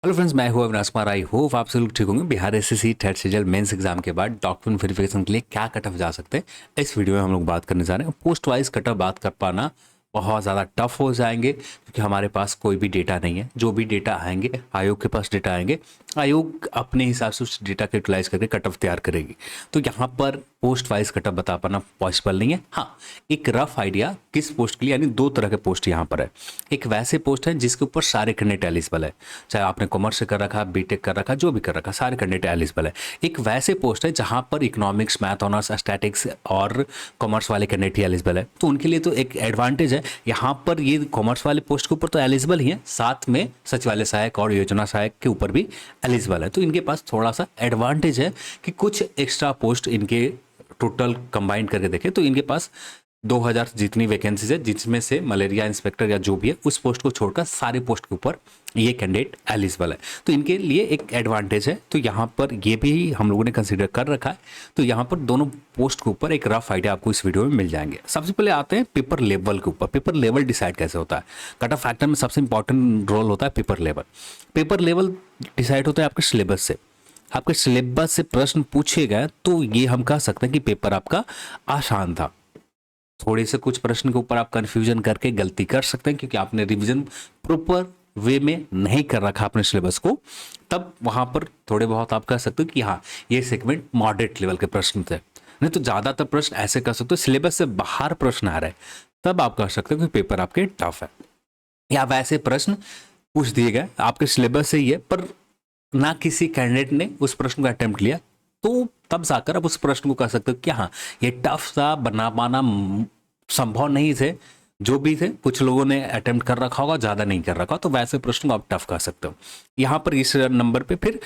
Hello friends, मैं हूं Avinash Kumar. I hope आप सब लोग ठीक होंगे। Bihar SSC third सीजल mains exam के बाद डॉक्यूमेंट वेरिफिकेशन के लिए क्या कट ऑफ जा सकते हैं, इस वीडियो में हम लोग बात करने जा रहे हैं। पोस्ट वाइज कट ऑफ बात कर पाना बहुत ज़्यादा टफ हो जाएंगे क्योंकि हमारे पास कोई भी डेटा नहीं है। जो भी डेटा आएंगे, आयोग के पास डेटा आएंगे, आयोग अपने हिसाब से उस डेटा को यूटिलाइज करके कट ऑफ तैयार करेगी। तो यहाँ पर पोस्ट वाइज कट ऑफ बता पाना पॉसिबल नहीं है। हाँ, एक रफ आइडिया किस पोस्ट के लिए, यानी दो तरह के पोस्ट यहाँ पर है। एक वैसे पोस्ट है जिसके ऊपर सारे कैंडिडेट एलिजिबल है, चाहे आपने कॉमर्स से कर रखा, बीटेक कर रखा, जो भी कर रखा, सारे कैंडिडेट एलिजिबल है। एक वैसे पोस्ट है जहाँ पर इकोनॉमिक्स, मैथ ऑनर्स, स्टैटिक्स और कॉमर्स वाले कैंडिडेट ही एलिजिबल है। तो उनके लिए तो एक एडवांटेज है, यहाँ पर ये कॉमर्स वाले पोस्ट के ऊपर तो एलिजिबल ही है, साथ में सचिवालय सहायक और योजना सहायक के ऊपर भी एलिजिबल है। तो इनके पास थोड़ा सा एडवांटेज है कि कुछ एक्स्ट्रा पोस्ट इनके टोटल कंबाइन करके देखें तो इनके पास 2000 जितनी वैकेंसीज है, जिसमें से मलेरिया इंस्पेक्टर या जो भी है उस पोस्ट को छोड़कर सारे पोस्ट के ऊपर ये कैंडिडेट एलिजिबल है। तो इनके लिए एक एडवांटेज है। तो यहाँ पर ये भी हम लोगों ने कंसीडर कर रखा है। तो यहाँ पर दोनों पोस्ट के ऊपर एक रफ आइडिया आपको इस वीडियो में मिल जाएंगे। सबसे पहले आते हैं पेपर लेवल के ऊपर। पेपर लेवल डिसाइड कैसे होता है? कट ऑफ फैक्टर में सबसे इंपॉर्टेंट रोल होता है paper level. Paper level decide होता है आपके सिलेबस से। आपके सिलेबस से प्रश्न पूछे गए तो ये हम कह सकते हैं कि पेपर आपका आसान था। थोड़े से कुछ प्रश्न के ऊपर आप कंफ्यूजन करके गलती कर सकते हैं क्योंकि आपने रिवीजन प्रॉपर वे में नहीं कर रखा अपने सिलेबस को। तब वहां पर थोड़े बहुत आप कह सकते हो कि हाँ, ये सेगमेंट मॉडरेट लेवल के प्रश्न थे। नहीं तो ज़्यादातर प्रश्न ऐसे कर सकते हो सिलेबस से बाहर प्रश्न आ रहे हैं, तब आप कह सकते हो कि पेपर आपके टफ है। या वैसे प्रश्न पूछ दिए गए आपके सिलेबस से ही है पर ना किसी कैंडिडेट ने उस प्रश्न का अटेम्प्ट लिया, तो तब जाकर आप उस प्रश्न को कह सकते हो कि हाँ, ये टफ सा बना पाना संभव नहीं थे। जो भी थे, कुछ लोगों ने अटेम्प्ट कर रखा होगा, ज़्यादा नहीं कर रखा, तो वैसे प्रश्न को आप टफ कर सकते हो। यहाँ पर इस नंबर पे फिर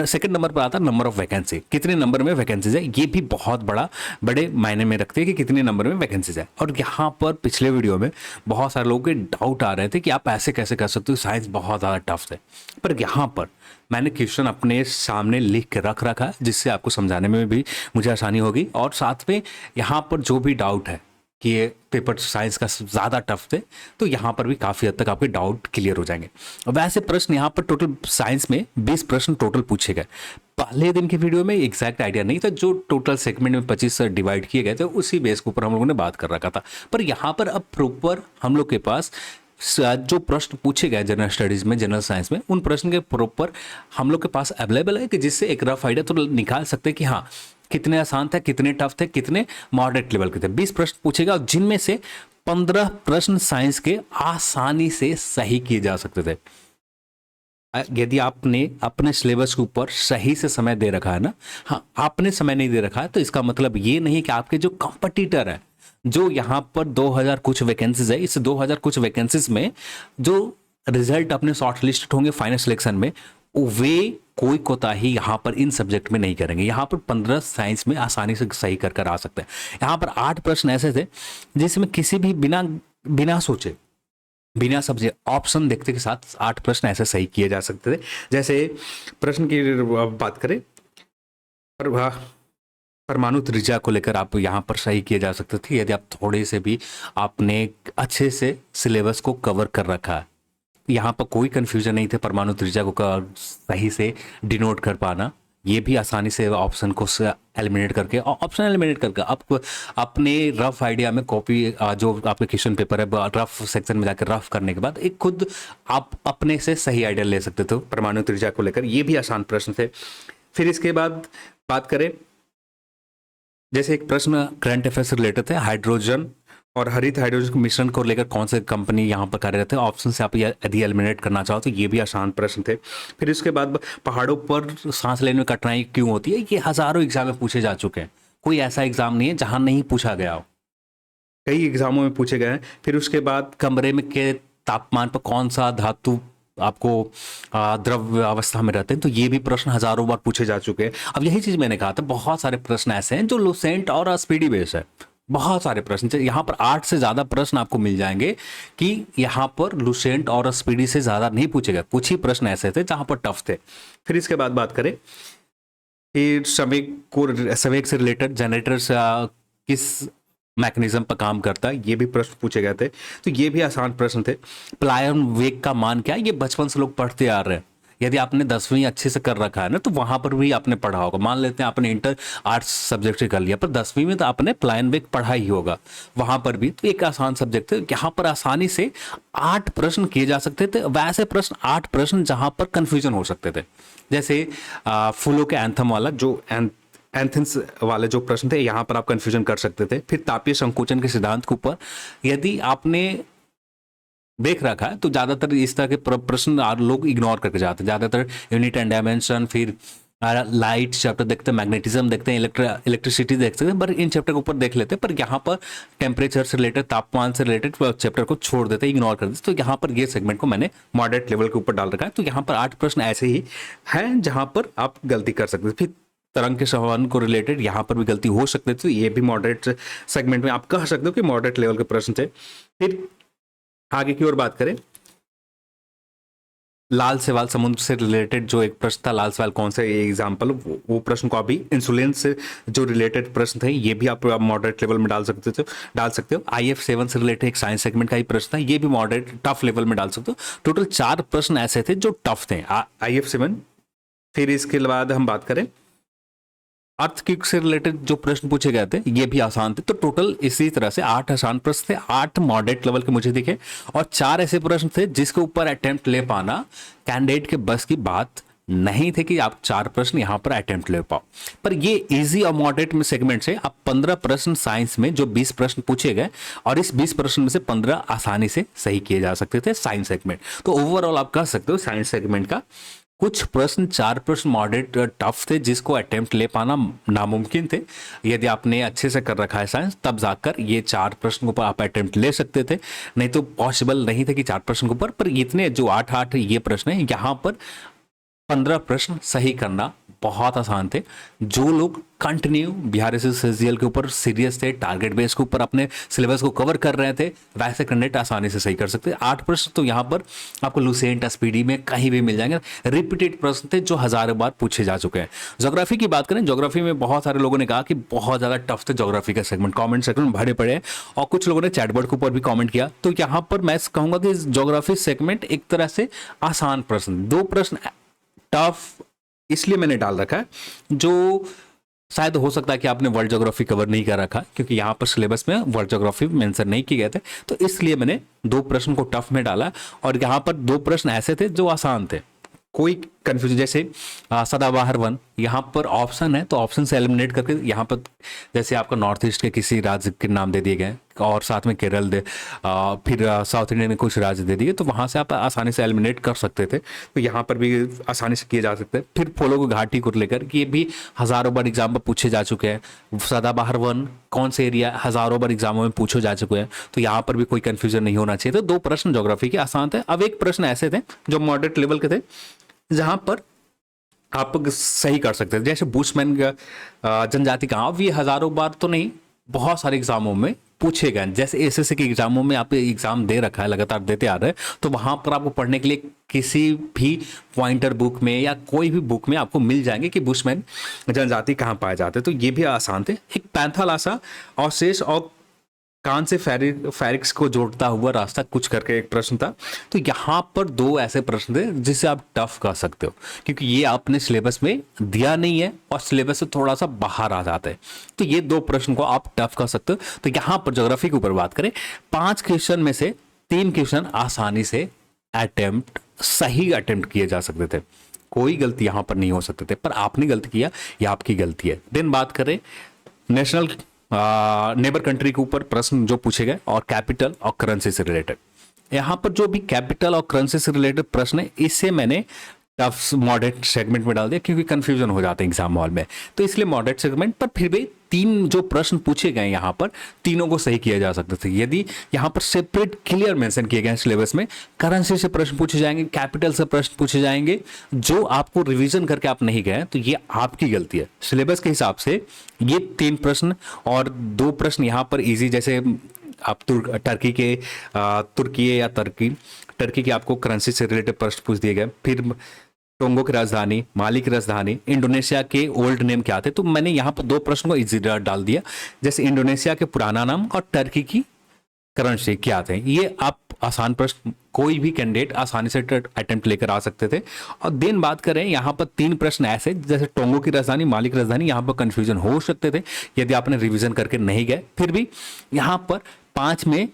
सेकंड नंबर पर आता है नंबर ऑफ वैकेंसी। कितने नंबर में वैकेंसीज है, ये भी बहुत बड़े मायने में रखते हैं कि कितने नंबर में वैकेंसीज है। और यहाँ पर पिछले वीडियो में बहुत सारे लोगों के डाउट आ रहे थे कि आप ऐसे कैसे कर सकते हो, साइंस बहुत ज़्यादा टफ है। पर यहाँ पर मैंने क्वेश्चन अपने सामने लिख के रख रखा है जिससे आपको समझाने में भी मुझे आसानी होगी। और साथ में यहाँ पर जो भी डाउट है कि ये पेपर साइंस का ज़्यादा टफ थे, तो यहाँ पर भी काफ़ी हद तक आपके डाउट क्लियर हो जाएंगे। वैसे प्रश्न यहाँ पर टोटल साइंस में 20 प्रश्न टोटल पूछे गए। पहले दिन के वीडियो में एग्जैक्ट आइडिया नहीं था, जो टोटल सेगमेंट में 25 डिवाइड किए गए थे उसी बेस के ऊपर हम लोगों ने बात कर रखा था। पर यहाँ पर अब प्रॉपर हम लोग के पास जो प्रश्न पूछे गए जनरल स्टडीज में, जनरल साइंस में, उन प्रश्न के प्रॉपर हम लोग के पास अवेलेबल है कि जिससे एक रफ आइडिया तो निकाल सकते हैं कि हाँ, कितने आसान थे, कितने टफ थे, कितने मॉडरेट लेवल के थे। 20 प्रश्न पूछेगा और जिनमें से 15 प्रश्न साइंस के आसानी से सही किए जा सकते थे। यदि आपने अपने सिलेबस के ऊपर सही से समय दे रखा है ना, हाँ, आपने समय नहीं दे रखा है तो इसका मतलब ये नहीं कि आपके जो कंपटीटर है, जो यहाँ पर 2000 कुछ वैकेंसीज है, इस 2000 कुछ वैकेंसीज में जो रिजल्ट अपने शॉर्ट लिस्ट होंगे फाइनल सिलेक्शन में, वे कोई कोताही यहाँ पर इन सब्जेक्ट में नहीं करेंगे। यहाँ पर 15 साइंस में आसानी से सही कर आ सकते हैं। यहाँ पर 8 प्रश्न ऐसे थे जिसमें किसी भी बिना सोचे, बिना सब्जेक्ट ऑप्शन देखते के साथ 8 प्रश्न ऐसे सही किए जा सकते थे। जैसे प्रश्न की बात करें, परमाणु त्रिज्या को लेकर आप यहाँ पर सही किए जा सकते थे यदि आप थोड़े से भी आपने अच्छे से सिलेबस को कवर कर रखा है। यहाँ पर कोई कंफ्यूजन नहीं थे परमाणु त्रिज्या को सही से डिनोट कर पाना। ये भी आसानी से ऑप्शन को एलिमिनेट करके, ऑप्शन एलिमिनेट करके आप अपने रफ आइडिया में कॉपी, जो आपके क्वेश्चन पेपर है, रफ सेक्शन में जाकर रफ करने के बाद एक खुद आप अपने से सही आइडिया ले सकते थे परमाणु त्रिज्या को लेकर। ये भी आसान प्रश्न थे। फिर इसके बाद बात करें, जैसे एक प्रश्न करंट अफेयर से रिलेटेड थे, हाइड्रोजन और हरित हाइड्रोजन के मिश्रण को लेकर कौन से कंपनी यहाँ पर कार्यरत है। ऑप्शन से आप यदि एलिमिनेट करना चाहो तो ये भी आसान प्रश्न थे। फिर इसके बाद पहाड़ों पर सांस लेने में कठिनाई क्यों होती है, ये हजारों एग्जाम में पूछे जा चुके हैं। कोई ऐसा एग्जाम नहीं है जहाँ नहीं पूछा गया हो, कई एग्जामों में पूछे गए हैं। फिर उसके बाद कमरे में के तापमान पर कौन सा धातु आपको द्रव्य अवस्था में रहते हैं, तो ये भी प्रश्न हजारों बार पूछे जा चुके हैं। अब यही चीज मैंने कहा था, बहुत सारे प्रश्न ऐसे हैं जो लुसेंट और स्पीडी बेस है। बहुत सारे प्रश्न, यहाँ पर 8 से ज्यादा प्रश्न आपको मिल जाएंगे कि यहाँ पर लुसेंट और स्पीडी से ज्यादा नहीं पूछे गए। कुछ ही प्रश्न ऐसे थे जहां पर टफ थे। फिर इसके बाद बात करें कि संवेग से रिलेटेड जनरेटर किस मैकेनिज्म पर काम करता है, ये भी प्रश्न पूछे गए थे। तो ये भी आसान प्रश्न थे। प्लायन वेग का मान क्या है, ये बचपन से लोग पढ़ते आ रहे हैं। यदि आपने 10वीं अच्छे से कर रखा है ना, तो वहां पर भी आपने पढ़ा होगा। मान लेते हैं आपने इंटर आर्ट्स सब्जेक्ट से कर लिया, पर 10वीं में तो आपने प्लान बेक पढ़ा ही होगा, वहां पर भी तो एक आसान सब्जेक्ट है। यहाँ पर आसानी से 8 प्रश्न किए जा सकते थे, वैसे प्रश्न 8 प्रश्न जहां पर कंफ्यूजन हो सकते थे। जैसे फूलों के एंथम वाला जो एंथेंस वाले जो प्रश्न थे, यहाँ पर आप कंफ्यूजन कर सकते थे। फिर तापीय संकोचन के सिद्धांत के ऊपर यदि आपने देख रखा है तो ज्यादातर इस तरह के प्रश्न लोग इग्नोर करके जाते हैं। ज्यादातर यूनिट एंड डायमेंशन, फिर लाइट चैप्टर देखते हैं, मैग्नेटिज्म देखते हैं, इलेक्ट्रिसिटी देखते हैं, पर इन चैप्टर के ऊपर देख लेते हैं। पर यहाँ पर टेम्परेचर से रिलेटेड, तापमान से रिलेटेड चैप्टर को छोड़ देते हैं, इग्नोर कर देते। तो यहाँ पर ये सेगमेंट को मैंने मॉडरेट लेवल के ऊपर डाल रखा है। तो यहाँ पर 8 प्रश्न ऐसे ही हैं जहाँ पर आप गलती कर सकते हैं। फिर तरंग के संवहन को रिलेटेड यहाँ पर भी गलती हो सकती है, तो ये भी मॉडरेट सेगमेंट में आप कह सकते हो कि मॉडरेट लेवल के प्रश्न थे। फिर आगे की ओर बात करें, लाल सवाल समुद्र से रिलेटेड जो एक प्रश्न था, लाल सवाल कौन सा एग्जाम्पल, वो प्रश्न को अभी इंसुलिन से जो रिलेटेड प्रश्न थे, ये भी आप मॉडरेट लेवल में डाल सकते हो। IF7 से रिलेटेड एक साइंस सेगमेंट का ही प्रश्न था, ये भी मॉडरेट टफ लेवल में डाल सकते हो। टोटल 4 प्रश्न ऐसे थे जो टफ थे, IF7। फिर इसके बाद हम बात करें अर्थक्वेक से रिलेटेड जो प्रश्न पूछे गए थे, ये भी आसान थे। तो टोटल इसी तरह से 8 आसान प्रश्न थे, 8 मॉडरेट लेवल के मुझे दिखे, और 4 ऐसे प्रश्न थे जिसके ऊपर अटेम्प्ट ले पाना कैंडिडेट के बस की बात नहीं थे कि आप 4 प्रश्न यहां पर अटेम्प्ट ले पाओ। पर ये इजी और मॉडरेट में सेगमेंट से आप 15 प्रश्न साइंस में जो 20 प्रश्न पूछे गए, और इस 20 प्रश्न में से 15 आसानी से सही किए जा सकते थे साइंस सेगमेंट। तो ओवरऑल आप कह सकते हो साइंस सेगमेंट का कुछ प्रश्न, 4 प्रश्न मॉडरेट टफ थे जिसको अटेम्प्ट ले पाना नामुमकिन थे। यदि आपने अच्छे से कर रखा है साइंस, तब जाकर ये 4 प्रश्न के ऊपर आप अटेम्प्ट ले सकते थे, नहीं तो पॉसिबल नहीं थे कि 4 प्रश्न के ऊपर। पर इतने जो 8 ये प्रश्न है, यहाँ पर 15 प्रश्न सही करना बहुत आसान थे। जो लोग कंटिन्यू BRSS के ऊपर सीरियस थे, टारगेट बेस के ऊपर अपने सिलेबस को कवर कर रहे थे, वैसे कैंडिडेट आसानी से सही कर सकते। 8 प्रश्न तो यहाँ पर आपको लुसेंट SPD में कहीं भी मिल जाएंगे। रिपीटेड प्रश्न थे जो हजारों बार पूछे जा चुके हैं। ज्योग्राफी की बात करें, ज्योग्राफी में बहुत सारे लोगों ने कहा कि बहुत ज़्यादा टफ थे ज्योग्राफी का सेगमेंट, कॉमेंट सेक्शन में भरे पड़े, और कुछ लोगों ने चैटबोर्ड के ऊपर भी कॉमेंट किया। तो यहाँ पर मैं कहूँगा कि ज्योग्राफी सेगमेंट एक तरह से आसान प्रश्न, 2 प्रश्न टफ इसलिए मैंने डाल रखा है, जो शायद हो सकता है कि आपने वर्ल्ड ज्योग्राफी कवर नहीं कर रखा, क्योंकि यहाँ पर सिलेबस में वर्ल्ड ज्योग्राफी मेंशन नहीं किए गए थे, तो इसलिए मैंने 2 प्रश्न को टफ में डाला। और यहाँ पर 2 प्रश्न ऐसे थे जो आसान थे, कोई कंफ्यूजन। जैसे सदाबहार वन, यहाँ पर ऑप्शन है तो ऑप्शन से एलिमिनेट करके यहाँ पर जैसे आपका नॉर्थ ईस्ट के किसी राज्य के नाम दे दिए गए, और साथ में केरल फिर साउथ इंडिया में कुछ राज्य दे दिए, तो वहाँ से आप आसानी से एलिमिनेट कर सकते थे। तो यहाँ पर भी आसानी से किए जा सकते हैं। फिर फूलों की घाटी को लेकर कि ये भी हज़ारों बार एग्जाम में पूछे जा चुके हैं। सदाबहार वन कौन से एरिया, हज़ारों बार एग्जामों में पूछे जा चुके हैं, तो यहाँ पर भी कोई कन्फ्यूजन नहीं होना चाहिए। तो 2 प्रश्न ज्योग्राफी के आसान थे। अब एक प्रश्न ऐसे थे जो मॉडरेट लेवल के थे, जहां पर आप सही कर सकते थे। जैसे बुशमैन जनजाति का, अब ये हजारों बार तो नहीं, बहुत सारे एग्जामों में पूछे गए। जैसे SSC के एग्जामों में आप एग्जाम दे रखा है, लगातार देते आ रहे हैं, तो वहां पर आपको पढ़ने के लिए किसी भी पॉइंटर बुक में या कोई भी बुक में आपको मिल जाएंगे कि बुशमैन जनजाति कहाँ पाए जाते हैं। तो ये भी आसान थे। एक पैंथालासा और शेष और कान से फेरिक्स को जोड़ता हुआ रास्ता कुछ करके एक प्रश्न था। तो यहाँ पर 2 ऐसे प्रश्न थे जिसे आप टफ कर सकते हो, क्योंकि ये आपने सिलेबस में दिया नहीं है और सिलेबस से थोड़ा सा बाहर आ जाते हैं। तो ये 2 प्रश्न को आप टफ कर सकते हो। तो यहाँ पर ज्योग्राफी के ऊपर बात करें, 5 क्वेश्चन में से 3 क्वेश्चन आसानी से सही अटेम्प्ट किए जा सकते थे, कोई गलती यहाँ पर नहीं हो सकते थे। पर आपने गलती किया, ये आपकी गलती है। देन बात करें नेशनल नेबर कंट्री के ऊपर प्रश्न जो पूछे गए, और कैपिटल और करेंसी से रिलेटेड। यहाँ पर जो भी कैपिटल और करेंसी से रिलेटेड प्रश्न है, इससे मैंने टफ मॉडरेट सेगमेंट में डाल दिया, क्योंकि कंफ्यूजन हो जाते हैं एग्जाम हॉल में, तो इसलिए मॉडरेट सेगमेंट। पर फिर भी 3 जो प्रश्न पूछे गए यहाँ पर, तीनों को सही किया जा सकते थे यदि यहाँ पर सेपरेट क्लियर मेंशन किए गए सिलेबस में। करेंसी से प्रश्न पूछे जाएंगे, कैपिटल से प्रश्न पूछे जाएंगे, जो आपको रिवीजन करके आप नहीं गए, तो ये आपकी गलती है। सिलेबस के हिसाब से ये 3 प्रश्न और 2 प्रश्न यहाँ पर ईजी, जैसे आप टर्की के आपको करेंसी से रिलेटेड प्रश्न पूछ दिए गए। फिर टोंगो की राजधानी, माली की राजधानी, इंडोनेशिया के ओल्ड नेम क्या थे, तो मैंने यहाँ पर 2 प्रश्न को इजी डाल दिया। जैसे इंडोनेशिया के पुराना नाम और टर्की की करेंसी क्या थे, ये आप आसान प्रश्न कोई भी कैंडिडेट आसानी से अटेम्प्ट लेकर आ सकते थे। और देन बात करें यहाँ पर 3 प्रश्न ऐसे जैसे टोंगो की राजधानी, माली की राजधानी, यहाँ पर कंफ्यूजन हो सकते थे यदि आपने रिवीजन करके नहीं गए। फिर भी यहाँ पर 5 में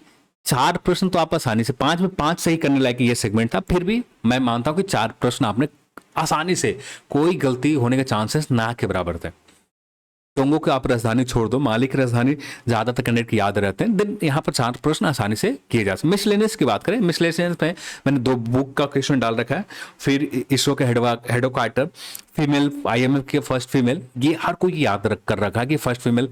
4 प्रश्न तो आप आसानी से 5 में 5 सही करने लायक ये सेगमेंट था। फिर भी मैं मानता हूं कि 4 प्रश्न आपने आसानी से, कोई गलती होने के चांसेस ना के बराबर थे। टोंगो की आप राजधानी छोड़ दो, माली की राजधानी ज्यादातर कैंडिडेट की याद रहते हैं। देन यहाँ पर 4 प्रश्न आसानी से किए जा सकते। मिसलेनियस की बात करें, मिसलेनियस में मैंने 2 बुक का क्वेश्चन डाल रखा है। फिर इसरो के हेडोकार्टर, फीमेल IMF के फर्स्ट फीमेल, ये हर कोई याद कर रखा है कि फर्स्ट फीमेल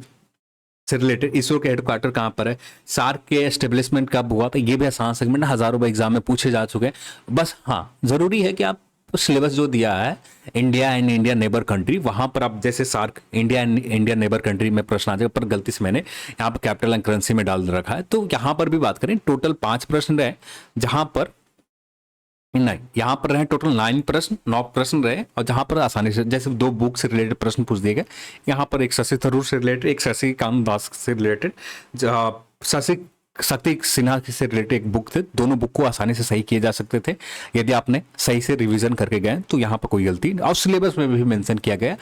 से रिलेटेड इसरो के हेडक्वार्टर कहाँ पर है, सार्क के एस्टेब्लिशमेंट कब हुआ था, ये भी आसान सेगमेंट हजारों बार एग्जाम में पूछे जा चुके हैं। बस हाँ, जरूरी है कि आप सिलेबस जो दिया है India and India neighbour country, वहां पर आप जैसे SAARC India and India neighbour country में प्रश्न आ जाएगा, पर गलती से मैंने यहाँ पर कैपिटल एंड करेंसी में डाल रखा है। तो यहाँ पर भी बात करें, टोटल 5 प्रश्न रहे, जहां पर नहीं, यहाँ पर रहे टोटल 9 प्रश्न रहे। और जहां पर आसानी से जैसे 2 बुक से रिलेटेड प्रश्न पूछ दिए गए, यहाँ पर एक शशि थरूर से रिलेटेड, एक शशि कांत दास से रिलेटेड, शक्ति सिन्हा से रिलेटेड एक बुक थे। दोनों बुक को आसानी से सही किए जा सकते थे यदि आपने सही से रिवीजन करके गए, तो यहाँ पर कोई गलती। और सिलेबस में भी मेंशन किया गया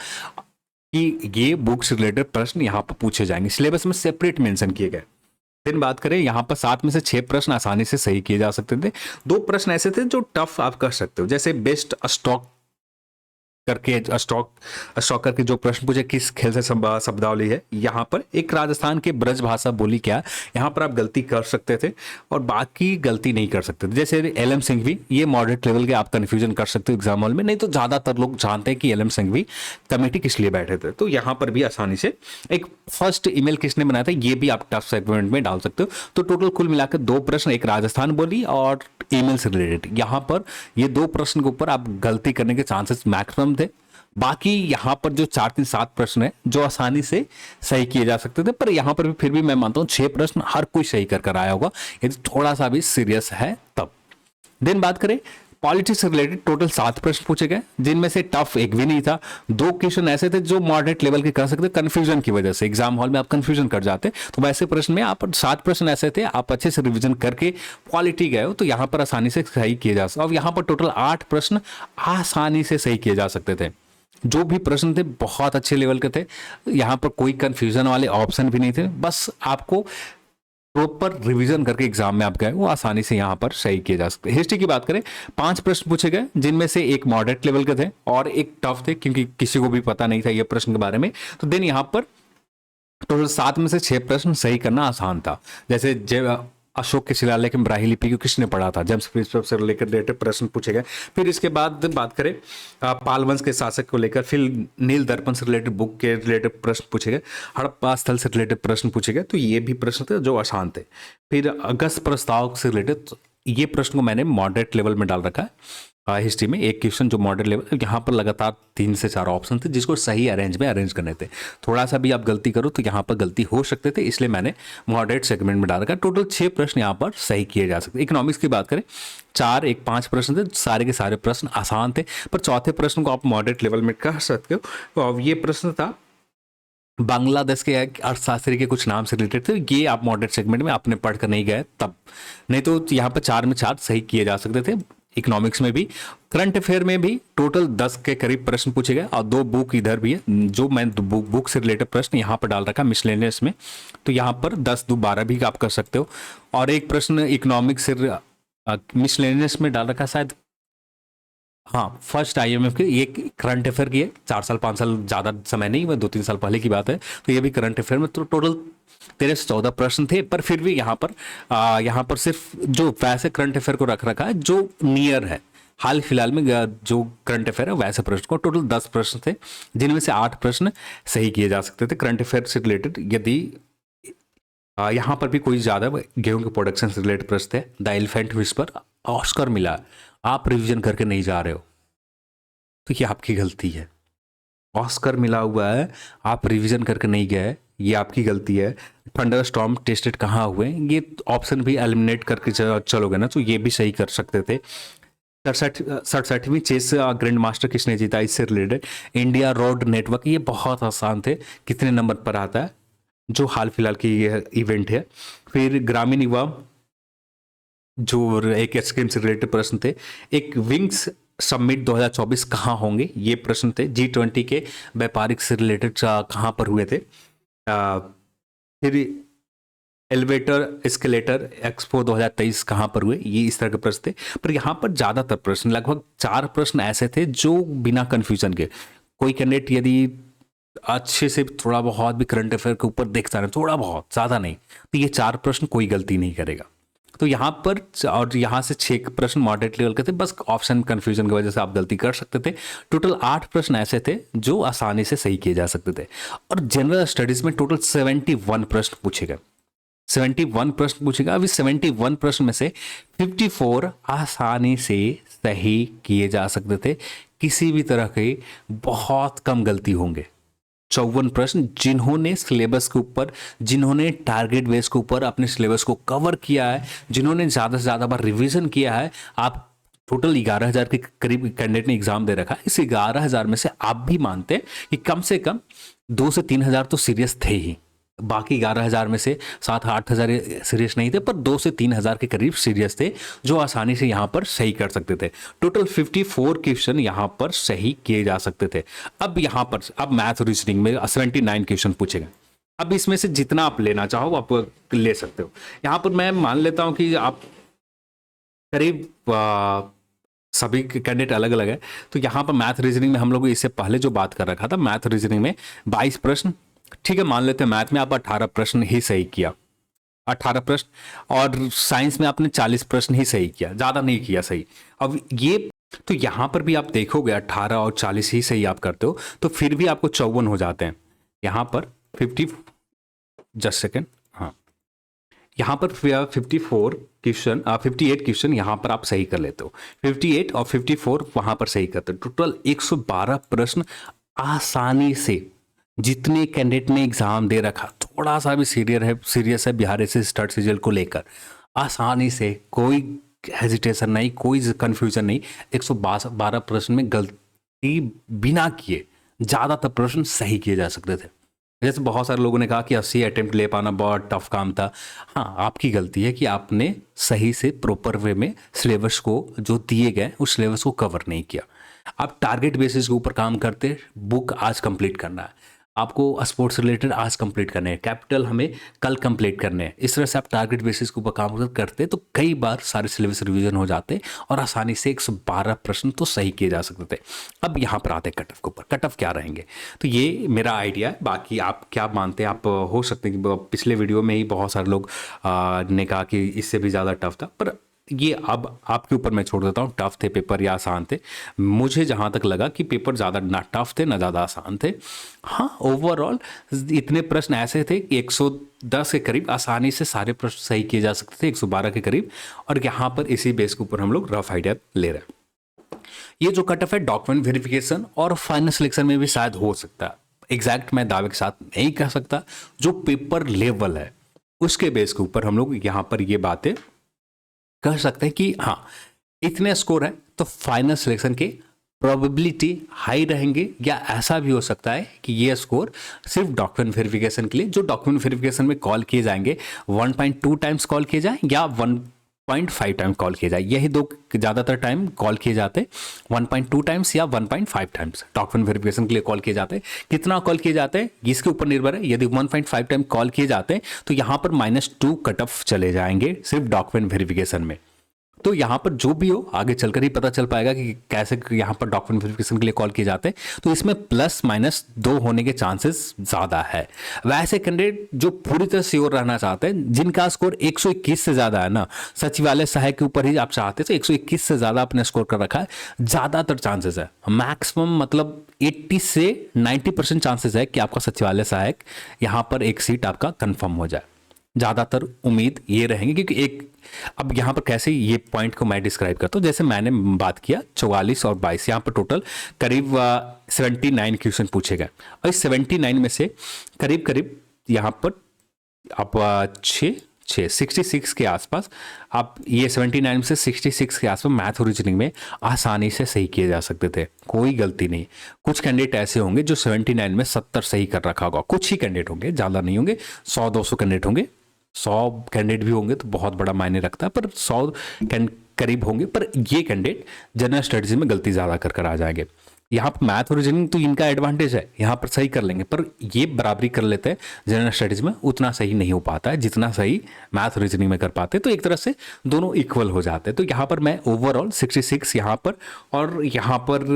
कि ये बुक से रिलेटेड प्रश्न यहाँ पर पूछे जाएंगे, सिलेबस में सेपरेट मेंशन किए गए। फिर बात करें, यहाँ पर 7 में से 6 प्रश्न आसानी से सही किए जा सकते थे। 2 प्रश्न ऐसे थे जो टफ आप कर सकते हो, जैसे बेस्ट स्टॉक करके स्टॉक करके जो प्रश्न पूछे किस खेल से शब्दावली है, यहाँ पर एक राजस्थान के ब्रज भाषा बोली क्या, यहाँ पर आप गलती कर सकते थे और बाकी गलती नहीं कर सकते थे। जैसे LM सिंघवी, ये मॉडरेट लेवल के आप कंफ्यूजन कर सकते हो एग्जाम हॉल में, नहीं तो ज्यादातर लोग जानते हैं कि LM सिंघवी कमेटी किस लिए बैठे थे। तो यहाँ पर भी आसानी से एक फर्स्ट ईमेल किसने बनाया था, ये भी आप टफ सेगमेंट में डाल सकते हो। तो टोटल कुल मिलाकर 2 प्रश्न, एक राजस्थान बोली और ईमेल से रिलेटेड, यहाँ पर ये 2 प्रश्न के ऊपर आप गलती करने के चांसेस मैक्सिमम थे। बाकी यहाँ पर जो 4, 3, 7 प्रश्न है जो आसानी से सही किए जा सकते थे, पर यहाँ पर भी फिर भी मैं मानता हूँ 6 प्रश्न हर कोई सही कर आया होगा यदि थोड़ा सा भी सीरियस है तब। देन बात करें, पॉलिटिक्स से रिलेटेड टोटल 7 प्रश्न पूछे गए, जिनमें से टफ एक भी नहीं था। 2 क्वेश्चन ऐसे थे जो मॉडरेट लेवल के कर सकते, कंफ्यूजन की वजह से एग्जाम हॉल में आप कंफ्यूजन कर जाते, तो वैसे प्रश्न में आप 7 प्रश्न ऐसे थे, आप अच्छे से रिवीजन करके क्वालिटी गए हो तो यहाँ पर आसानी से सही किए जा सकते। और यहाँ पर टोटल 8 प्रश्न आसानी से सही किए जा सकते थे। जो भी प्रश्न थे बहुत अच्छे लेवल के थे, यहाँ पर कोई कंफ्यूजन वाले ऑप्शन भी नहीं थे। बस आपको प्रॉपर रिवीजन करके एग्जाम में आप गए, वो आसानी से यहाँ पर सही किए जा सकते हैं। हिस्ट्री की बात करें, 5 प्रश्न पूछे गए, जिनमें से एक मॉडरेट लेवल के थे और एक टफ थे, क्योंकि किसी को भी पता नहीं था ये प्रश्न के बारे में। तो देन यहाँ पर टोटल 7 में से 6 प्रश्न सही करना आसान था। जैसे अशोक के शिलालेख में ब्राह्मी लिपि को किसने पढ़ा था, जेम्स प्रिंसप से लेकर रिलेटेड प्रश्न पूछे गए। फिर इसके बाद बात करें पाल वंश के शासक को लेकर, फिर नील दर्पण से रिलेटेड बुक के रिलेटेड प्रश्न पूछे गए, हड़प्पा स्थल से रिलेटेड प्रश्न पूछे गए, तो ये भी प्रश्न थे जो आसान थे। फिर अगस्त प्रस्ताव से रिलेटेड ये प्रश्न को मैंने मॉडरेट लेवल में डाल रखा है। हिस्ट्री में एक क्वेश्चन जो मॉडरेट लेवल, यहाँ पर लगातार 3 से 4 ऑप्शन थे जिसको सही अरेंज करने थे। थोड़ा सा भी आप गलती करो तो यहाँ पर गलती हो सकते थे, इसलिए मैंने मॉडरेट सेगमेंट में डाल रखा। टोटल 6 प्रश्न यहाँ पर सही किए जा सकते। इकोनॉमिक्स की बात करें, 4, 1, 5 प्रश्न थे, सारे के सारे प्रश्न आसान थे, पर चौथे प्रश्न को आप मॉडरेट लेवल में कर सकते हो। और ये प्रश्न था बांग्लादेश के अर्थशास्त्री के कुछ नाम से रिलेटेड थे, ये आप मॉडरेट सेगमेंट में आपने पढ़कर नहीं गए तब, नहीं तो यहाँ पर 4 में 4 सही किए जा सकते थे। इकोनॉमिक्स में भी, करंट अफेयर में भी टोटल 10 के करीब प्रश्न पूछे गए और 2 बुक इधर भी है, जो मैंने बुक से रिलेटेड प्रश्न यहाँ पर डाल रखा मिसलेनियस में, तो यहाँ पर 10, 2, 12 भी आप कर सकते हो। और एक प्रश्न इकोनॉमिक्स से मिसलेनियस में डाल रखा शायद, हाँ, फर्स्ट IMF के, ये करंट अफेयर की है, 4 साल 5 साल ज़्यादा समय नहीं, वह 2-3 साल पहले की बात है, तो ये भी करंट अफेयर में। तो टोटल 13 से 14 प्रश्न थे, पर फिर भी यहाँ पर सिर्फ जो वैसे करंट अफेयर को रख रखा है जो नियर है, हाल फिलहाल में जो करंट अफेयर है वैसे प्रश्न को। टोटल 10 प्रश्न थे, जिनमें से 8 प्रश्न सही किए जा सकते थे करंट अफेयर से रिलेटेड। यदि यहाँ पर भी कोई ज़्यादा गेहूं के प्रोडक्शन से रिलेटेड प्रश्न थे। द एलिफेंट विस्पर, ऑस्कर मिला, आप रिवीजन करके नहीं जा रहे हो तो ये आपकी गलती है। ऑस्कर मिला हुआ है, आप रिवीजन करके नहीं गए, ये आपकी गलती है। थंडर स्टॉर्म टेस्टेड कहाँ हुए, ये ऑप्शन भी एलिमिनेट करके चलोगे ना, तो ये भी सही कर सकते थे। 67वीं चेस ग्रैंड मास्टर किसने जीता, इससे रिलेटेड। इंडिया रोड नेटवर्क, ये बहुत आसान थे, कितने नंबर पर आता है, जो हाल फिलहाल की ये इवेंट है। फिर ग्रामीण युवा जो एक स्कीम से रिलेटेड प्रश्न थे। एक विंग्स समिट 2024 कहाँ होंगे, ये प्रश्न थे। G20 के व्यापारिक से रिलेटेड कहाँ पर हुए थे। फिर एलिवेटर एस्केलेटर एक्सपो 2023 कहाँ पर हुए, ये इस तरह के प्रश्न थे। पर यहाँ पर ज़्यादातर प्रश्न, लगभग 4 प्रश्न ऐसे थे जो बिना कन्फ्यूजन के, कोई कैंडिडेट यदि अच्छे से थोड़ा बहुत भी करंट अफेयर के ऊपर देखता है, थोड़ा बहुत, ज़्यादा नहीं, तो ये 4 प्रश्न कोई गलती नहीं करेगा। तो यहाँ पर, और यहाँ से 6 प्रश्न मॉडरेट लेवल के थे, बस ऑप्शन कन्फ्यूजन की वजह से आप गलती कर सकते थे। टोटल 8 प्रश्न ऐसे थे जो आसानी से सही किए जा सकते थे। और जनरल स्टडीज में टोटल 71 प्रश्न पूछे गए। 71 प्रश्न पूछेगा। अभी 71 प्रश्न में से 54 आसानी से सही किए जा सकते थे, किसी भी तरह के बहुत कम गलती होंगे। 54 प्रश्न जिन्होंने सिलेबस के ऊपर, जिन्होंने टारगेट बेस के ऊपर अपने सिलेबस को कवर किया है, जिन्होंने ज़्यादा से ज़्यादा बार रिवीजन किया है। आप टोटल 11,000 के करीब कैंडिडेट ने एग्जाम दे रखा है। इस 11,000 में से आप भी मानते हैं कि कम से कम 2 से 3,000 तो सीरियस थे ही। बाकी 11,000 में से 7-8,000 सीरियस नहीं थे, पर 2 से 3,000 के करीब सीरियस थे, जो आसानी से यहाँ पर सही कर सकते थे। टोटल 54 क्वेश्चन यहाँ पर सही किए जा सकते थे। अब यहाँ पर, अब मैथ रीजनिंग में 79 क्वेश्चन पूछे गए। अब इसमें से जितना आप लेना चाहो आप ले सकते हो। यहाँ पर मैं मान लेता हूँ कि आप करीब सभी कैंडिडेट अलग अलग है, तो यहाँ पर मैथ रीजनिंग में हम लोग इससे पहले जो बात कर रखा था, मैथ रीजनिंग में 22 प्रश्न, ठीक है, मान लेते हैं मैथ में आप 18 प्रश्न ही सही किया, 18 प्रश्न, और साइंस में आपने 40 प्रश्न ही सही किया, ज़्यादा नहीं किया सही। अब ये, तो यहाँ पर भी आप देखोगे 18 और 40 ही सही आप करते हो, तो फिर भी आपको 54 हो जाते हैं। यहाँ पर 50, जस्ट सेकेंड, हाँ, यहाँ पर 54 क्वेश्चन, 58 क्वेश्चन यहाँ पर आप सही कर लेते हो, 58 और 54 वहाँ पर सही करते हो। टोटल 112 प्रश्न आसानी से, जितने कैंडिडेट ने एग्जाम दे रखा, थोड़ा सा भी सीरियस है बिहार एसएससी स्टार्ट सीजल को लेकर, आसानी से, कोई हेजिटेशन नहीं, कोई कंफ्यूजन नहीं, 112 प्रश्न में गलती बिना किए ज़्यादातर प्रश्न सही किए जा सकते थे। जैसे बहुत सारे लोगों ने कहा कि 80 अटेम्प्ट ले पाना बहुत टफ काम था। हाँ, आपकी गलती है कि आपने सही से प्रॉपर वे में सिलेबस को, जो दिए गए उस सिलेबस को कवर नहीं किया। आप टारगेट बेसिस के ऊपर काम करते, बुक आज कंप्लीट करना है, आपको स्पोर्ट्स रिलेटेड आज कंप्लीट करने हैं, कैपिटल हमें कल कंप्लीट करने हैं, इस तरह से आप टारगेट बेसिस के ऊपर काम करते तो कई बार सारे सिलेबस रिवीजन हो जाते और आसानी से 112 प्रश्न तो सही किए जा सकते थे। अब यहाँ पर आते हैं कट ऑफ के ऊपर, कट ऑफ क्या रहेंगे, तो ये मेरा आइडिया है। बाकी आप क्या मानते हैं, आप हो सकते हैं कि पिछले वीडियो में ही बहुत सारे लोग ने कहा कि इससे भी ज़्यादा टफ था, पर ये अब आपके ऊपर मैं छोड़ देता हूँ, टफ थे पेपर या आसान थे। मुझे जहाँ तक लगा कि पेपर ज़्यादा ना टफ थे ना ज़्यादा आसान थे। हाँ, ओवरऑल इतने प्रश्न ऐसे थे कि 110 के करीब आसानी से सारे प्रश्न सही किए जा सकते थे, 112 के करीब। और यहाँ पर इसी बेस के ऊपर हम लोग रफ आइडिया ले रहे हैं। ये जो कट ऑफ है डॉक्यूमेंट वेरिफिकेशन और फाइनल सिलेक्शन में भी शायद हो सकता है, एग्जैक्ट मैं दावे के साथ नहीं कह सकता। जो पेपर लेवल है उसके बेस के ऊपर हम लोग यहाँ पर ये बातें कह सकते हैं कि हाँ, इतने स्कोर है तो फाइनल सिलेक्शन के प्रोबेबिलिटी हाई रहेंगे, या ऐसा भी हो सकता है कि ये स्कोर सिर्फ डॉक्यूमेंट वेरिफिकेशन के लिए, जो डॉक्यूमेंट वेरिफिकेशन में कॉल किए जाएंगे 1.2 टाइम्स कॉल किए जाए या 1.5 टाइम कॉल किए जाए, यही दो ज़्यादातर टाइम कॉल किए जाते, 1.2 टाइम्स या 1.5 टाइम्स डॉक्यूमेंट वेरिफिकेशन के लिए कॉल किए जाते हैं। कितना कॉल किए जाते हैं इसके ऊपर निर्भर है। यदि 1.5 टाइम कॉल किए जाते हैं तो यहाँ पर -2 कट ऑफ चले जाएंगे सिर्फ डॉक्यूमेंट वेरिफिकेशन में। तो यहाँ पर जो भी हो आगे चलकर ही पता चल पाएगा कि कैसे यहाँ पर डॉक्यूमेंट वेरिफिकेशन के लिए कॉल किए जाते हैं। तो इसमें +-2 होने के चांसेस ज़्यादा है। वैसे कैंडिडेट जो पूरी तरह श्योर रहना चाहते हैं, जिनका स्कोर 121 से ज़्यादा है ना, सचिवालय सहायक के ऊपर ही आप चाहते तो 121 से ज़्यादा अपने स्कोर कर रखा है, ज़्यादातर चांसेस है, मैक्सिमम मतलब 80 से 90% चांसेस है कि आपका सचिवालय सहायक यहाँ पर एक सीट आपका कन्फर्म हो जाए। ज़्यादातर उम्मीद ये रहेंगी, क्योंकि एक, अब यहाँ पर कैसे ये पॉइंट को मैं डिस्क्राइब करता हूँ। जैसे मैंने बात किया 44 और 22, यहाँ पर टोटल करीब 79 क्वेश्चन पूछे गए, और इस 79 में से करीब करीब यहाँ पर आप 66 के आसपास, आप ये 79 में से 66 के आसपास मैथ और रीजनिंग में आसानी से सही किए जा सकते थे, कोई गलती नहीं। कुछ कैंडिडेट ऐसे होंगे जो 79 में 70 सही कर रखा होगा, कुछ ही कैंडिडेट होंगे, ज़्यादा नहीं होंगे, 100-200 कैंडिडेट होंगे 100 कैंडिडेट भी होंगे तो बहुत बड़ा मायने रखता है, पर 100 करीब होंगे, पर ये कैंडिडेट जनरल स्टडीज में गलती ज़्यादा कर आ जाएंगे। यहाँ पर मैथ और रीजनिंग तो इनका एडवांटेज है, यहाँ पर सही कर लेंगे, पर ये बराबरी कर लेते हैं जनरल स्टडीज में, उतना सही नहीं हो पाता है जितना सही मैथ और रीजनिंग में कर पाते, तो एक तरह से दोनों इक्वल हो जाते हैं। तो यहाँ पर मैं ओवरऑल 66 यहाँ पर और यहाँ पर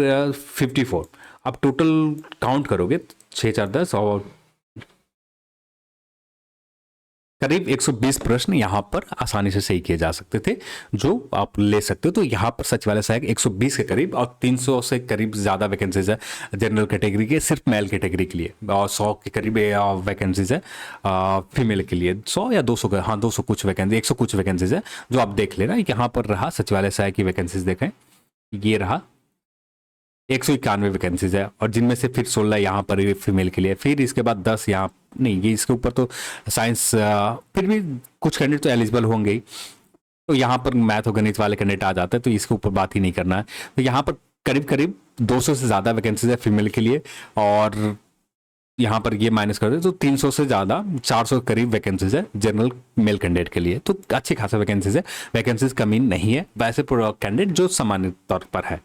54, अब टोटल काउंट करोगे 6 4 10 और करीब 120 प्रश्न यहाँ पर आसानी से सही किए जा सकते थे, जो आप ले सकते हो। तो यहाँ पर सचिवालय सहायक 120 के करीब और 300 से करीब ज़्यादा वैकेंसीज है जनरल कैटेगरी के, सिर्फ मेल कैटेगरी के लिए, और 100 के करीब वैकेंसीज है फीमेल के लिए, 100 या 200 का, हाँ 200 कुछ वैकेंसी, 100 कुछ वैकेंसीज है, जो आप देख लेना। यहाँ पर रहा सचिवालय सहायक की वैकेंसीज देखें, ये रहा 191 वैकेंसीज है, और जिनमें से फिर 16 यहाँ पर फीमेल के लिए, फिर इसके बाद 10 यहाँ नहीं, ये इसके ऊपर तो साइंस फिर भी कुछ कैंडिडेट तो एलिजिबल होंगे ही, तो यहाँ पर मैथ और गणित वाले कैंडिडेट आ जाते हैं, तो इसके ऊपर बात ही नहीं करना है। तो यहाँ पर करीब करीब 200 से ज़्यादा वैकेंसीज है फीमेल के लिए, और यहाँ पर ये माइनस कर दे तो 300 से ज़्यादा 400 करीब वैकेंसीज है जनरल मेल कैंडिडेट के लिए, तो अच्छी खासा वैकेंसीज है, वैकेंसीज कमी नहीं है वैसे कैंडिडेट जो सामान्य तौर पर है।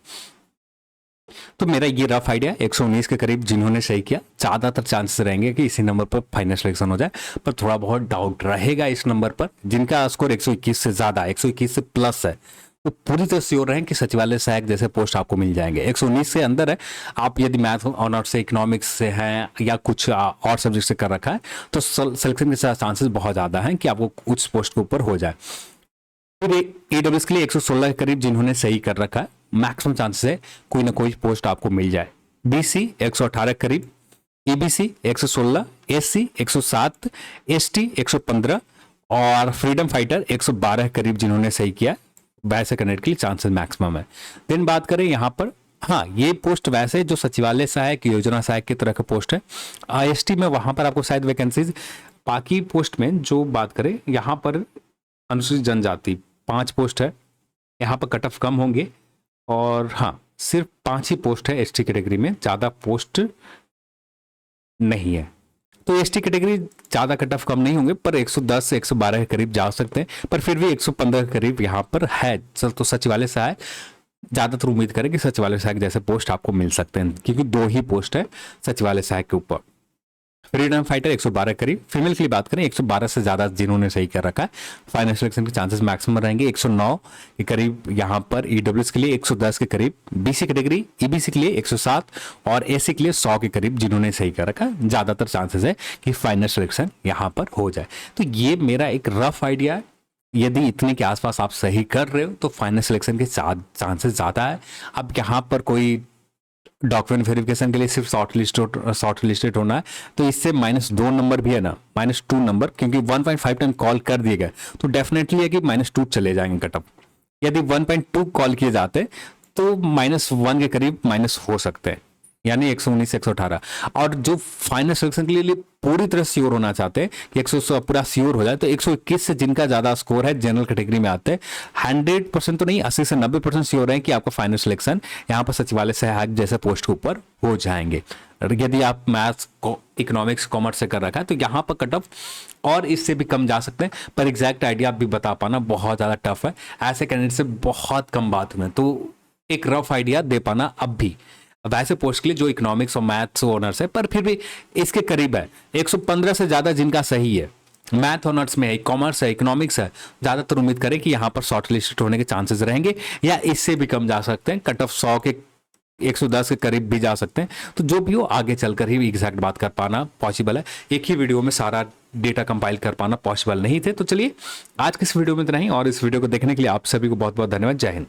तो मेरा ये रफ आइडिया 119 के करीब जिन्होंने सही किया, ज़्यादातर चांसेस रहेंगे कि इसी नंबर पर फाइनल सिलेक्शन हो जाए, पर थोड़ा बहुत डाउट रहेगा इस नंबर पर। जिनका स्कोर 121 से ज़्यादा, 121 से प्लस है, तो पूरी तरह श्योर रहें कि सचिवालय सहायक जैसे पोस्ट आपको मिल जाएंगे। 119 से अंदर है, आप यदि मैथ ऑनर्स से, इकोनॉमिक्स से हैं या कुछ और सब्जेक्ट से कर रखा है, तो सिलेक्शन के चांसेस बहुत ज़्यादा हैं कि आपको उस पोस्ट के ऊपर हो जाए। फिर AWS के लिए 116 के करीब जिन्होंने सही कर रखा है, मैक्सिमम चांसेस है कोई ना कोई पोस्ट आपको मिल जाए। BC 118 करीब, EBC 116, SC 107, ST 115 और फ्रीडम फाइटर 112 करीब जिन्होंने सही किया, वैसे कैंडिडेट के लिए चांसेस मैक्सिमम है। देन बात करें यहाँ पर, हाँ ये पोस्ट वैसे जो सचिवालय सहायक, योजना सहायक की तरह का पोस्ट है, IST में वहाँ पर आपको शायद वैकेंसीज, बाकी पोस्ट में जो बात करें यहाँ पर अनुसूचित जनजाति 5 पोस्ट है, यहाँ पर कट ऑफ कम होंगे, और हाँ सिर्फ 5 ही पोस्ट है ST कैटेगरी में, ज़्यादा पोस्ट नहीं है। तो ST कैटेगरी ज़्यादा कट ऑफ कम नहीं होंगे, पर 110 से 112 के करीब जा सकते हैं, पर फिर भी 115 के करीब यहाँ पर है। तो सचिवालय सहायक ज़्यादातर उम्मीद करें कि सचिवालय सहायक जैसे पोस्ट आपको मिल सकते हैं, क्योंकि 2 ही पोस्ट है सचिवालय सहायक के ऊपर। फ्रीडम फाइटर 112 करीब, फीमेल की बात करें 112 से ज़्यादा जिन्होंने सही कर रखा है, फाइनल सिलेक्शन के चांसेस मैक्सिमम रहेंगे। 109 के करीब यहाँ पर EWS के लिए, 110 के करीब BC कैटेगरी, EBC के लिए 107 और SC के लिए 100 के करीब जिन्होंने सही कर रखा है, ज़्यादातर चांसेस है कि फाइनल सिलेक्शन यहाँ पर हो जाए। तो ये मेरा एक रफ आइडिया है, यदि इतने के आसपास आप सही कर रहे हो तो फाइनल सिलेक्शन के चांसेस ज़्यादा है। अब यहाँ पर कोई डॉक्यूमेंट वेरिफिकेशन के लिए सिर्फ शॉर्ट लिस्टेड होना है, तो इससे -2 नंबर भी है ना, -2 नंबर, क्योंकि 1.5 टन कॉल कर दिए गए तो डेफिनेटली है कि -2 चले जाएंगे कटअप। यदि 1.2 कॉल किए जाते तो -1 के करीब माइनस हो सकते हैं, यानी 119 से 118। और जो फाइनल सिलेक्शन के लिए पूरी तरह श्योर होना चाहते हैं कि 100 पूरा श्योर हो जाए, तो 121 से जिनका ज़्यादा स्कोर है जनरल कैटेगरी में आते हैं, 100% तो नहीं, 80 से 90% श्योर है कि आपका फाइनल सिलेक्शन यहाँ पर सचिवालय सहायक जैसे पोस्ट के ऊपर हो जाएंगे। यदि आप मैथ्स को, इकोनॉमिक्स, कॉमर्स से कर रखा है तो यहाँ पर कट ऑफ और इससे भी कम जा सकते हैं, पर एग्जैक्ट आइडिया आप भी बता पाना बहुत ज़्यादा टफ है, ऐसे कैंडिडेट से बहुत कम बात में, तो एक रफ आइडिया दे पाना अब भी वैसे पोस्ट के लिए जो इकोनॉमिक्स और मैथ्स ऑनर्स है, पर फिर भी इसके करीब है। 115 से ज़्यादा जिनका सही है, मैथ ऑनर्स में है, कॉमर्स है, इकोनॉमिक्स है, ज़्यादातर उम्मीद करें कि यहाँ पर शॉर्ट लिस्टेड होने के चांसेस रहेंगे, या इससे भी कम जा सकते हैं, कट ऑफ 100 के 110 के करीब भी जा सकते हैं। तो जो भी हो आगे चलकर ही एग्जैक्ट बात कर पाना पॉसिबल है, एक ही वीडियो में सारा डेटा कंपाइल कर पाना पॉसिबल नहीं थे। तो चलिए आज के इस वीडियो में इतना ही, और इस वीडियो को देखने के लिए आप सभी को बहुत बहुत धन्यवाद। जय हिंद।